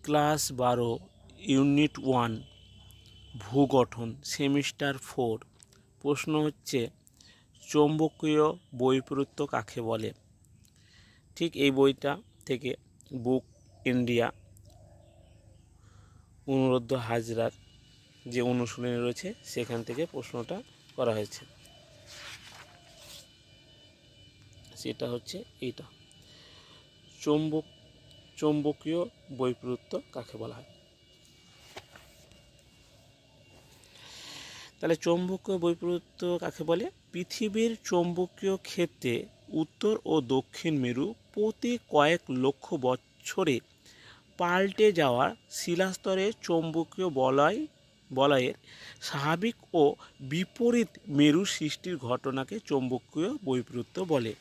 Class 12 unit 1 ভূগঠন semester 4। প্রশ্ন হচ্ছে চৌম্বকীয় বৈপরীত্য কাকে বলে। ঠিক এই বইটা থেকে বুক ইন্ডিয়া অনুরুদ্ধ হাজরার যে অনুশীলনী রয়েছে সেখান থেকে প্রশ্নটা করা হয়েছে। সেটা হচ্ছে এইটা, চৌম্বকীয় বৈপরীত্য কাকে বলা হয়। তাহলে চৌম্বকীয় বৈপরীত্য কাকে বলে? পৃথিবীর চৌম্বকীয় ক্ষেত্রে উত্তর ও দক্ষিণ মেরু প্রতি কয়েক লক্ষ বছরে পাল্টে যাওয়া শিলাস্তরের চৌম্বকীয় বলয়ের স্বাভাবিক ও বিপরীত মেরু সৃষ্টির ঘটনাকে চৌম্বকীয় বৈপরীত্য বলে।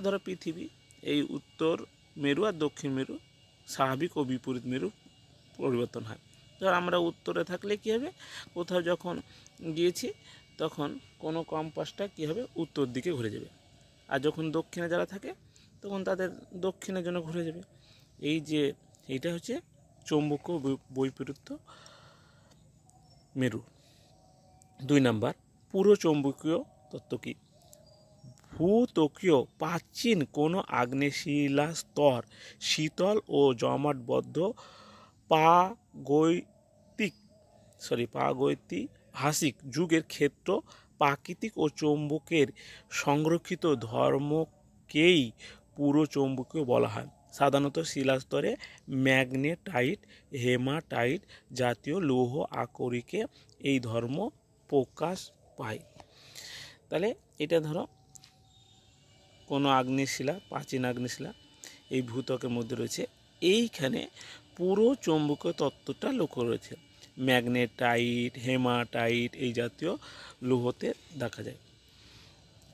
ধরো পৃথিবী, এই উত্তর মেরু আর দক্ষিণ মেরু স্বাভাবিক ও বিপরীত মেরু পরিবর্তন হয়। ধর আমরা উত্তরে থাকলে কী হবে, কোথাও যখন গিয়েছি তখন কোনো কম্পাসটা কী হবে, উত্তর দিকে ঘুরে যাবে, আর যখন দক্ষিণে যারা থাকে তখন তাদের দক্ষিণের জন্য ঘুরে যাবে। এইটা হচ্ছে চৌম্বকীয় বৈপরীত্য মেরু। 2 নাম্বার, পুরো চৌম্বকীয় তত্ত্ব কী? ভূত্বকীয় প্রাচীন কোনো আগ্নেয়শিলা স্তর শীতল ও জমাটবদ্ধ প্রাগৈতিহাসিক যুগের ক্ষেত্র প্রাকৃতিক ও চৌম্বকের সংরক্ষিত ধর্মকেই পুরো চৌম্বকীয় বলা হয়। সাধারণত শিলাস্তরে ম্যাগনেটাইট, হেমাটাইট জাতীয় লৌহ আকরিকে এই ধর্ম প্রকাশ পায়। তাহলে এটা ধরো কোনো আগ্নেয়শিলা, প্রাচীন আগ্নেয়শিলা এই ভূত্বকের মধ্যে রয়েছে, এইখানে পুরো চৌম্বকীয় তত্ত্বটা লক্ষ্য রয়েছে। ম্যাগনেটাইট, হেমাটাইট এই জাতীয় লৌহতে দেখা যায়।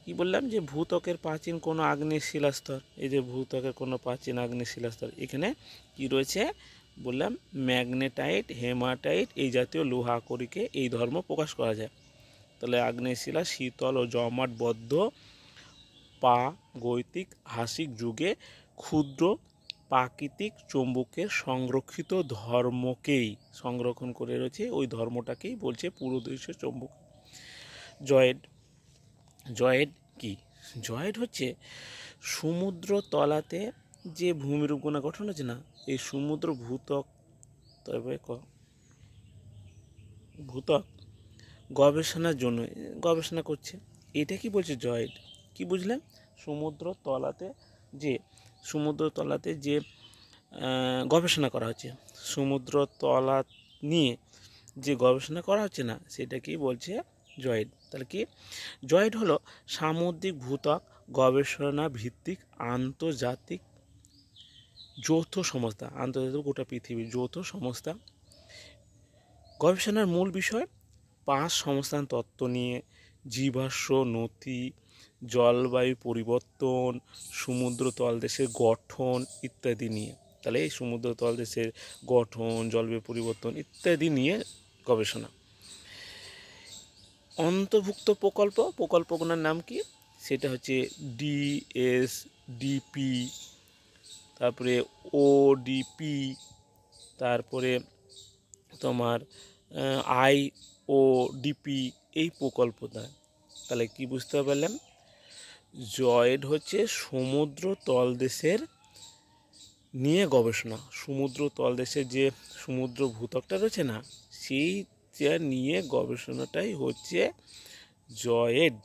কি বললাম যে ভূত্বকের প্রাচীন কোনো আগ্নেয়শিলা স্তর, এই যে ভূত্বকের কোনো প্রাচীন আগ্নেয়শিলা স্তর, এখানে কি রয়েছে বললাম, ম্যাগনেটাইট, হেমাটাইট এই জাতীয় লৌহ আকরিকে এই ধর্ম প্রকাশ করা যায়। তাহলে আগ্নেয়শিলা শীতল ও জমাটবদ্ধ প্রাগৈতিহাসিক যুগে ক্ষুদ্র প্রাকৃতিক চৌম্বকের সংরক্ষিত ধর্মকেই সংরক্ষণ করে রয়েছে, ওই ধর্মটাকেই বলছে পুরোদেশীয় চৌম্বক। জয়েড কি? জয়েড হচ্ছে সমুদ্র তলাতে যে ভূমিরূপ কণা গঠন হচ্ছে না, এই সমুদ্র ভূত্বক গবেষণার জন্য গবেষণা করছে, এটা কি বলছে জয়েড। কি বুঝলেন? সমুদ্র তলাতে যে গবেষণা করা হচ্ছে, সমুদ্র তলা নিয়ে যে গবেষণা করা হচ্ছে না, সেটাকেই বলছে জয়েড। তাহলে কি জয়েড হলো সামুদ্রিক ভূত্বক গবেষণা ভিত্তিক আন্তর্জাতিক যৌথ সংস্থা, আন্তর্জাতিক গোটা পৃথিবীর যৌথ সংস্থা। গবেষণার মূল বিষয় 5 সংস্থান তত্ত্ব নিয়ে, জীবাশ্ম নথি, জলবায়ু পরিবর্তন, সমুদ্র তলদেশের গঠন ইত্যাদি নিয়ে। তাহলে এই সমুদ্র তলদেশের গঠন, জলবায়ু পরিবর্তন ইত্যাদি নিয়ে গবেষণা। অন্তর্ভুক্ত প্রকল্পগুলোর নাম কি? সেটা হচ্ছে DSDP, তারপরে ODP, তারপরে তোমার IODP এই প্রকল্পটা। তাহলে কি বুঝতে পারলাম? জয়েড হচ্ছে সমুদ্র তলদেশের নিয়ে গবেষণা, সমুদ্র তলদেশের যে সমুদ্র ভূত্বকটা রয়েছে না, সেইটা নিয়ে গবেষণাটাই হচ্ছে জয়েড।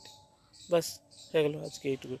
বাস হয়ে গেল আজকে এইটুকু।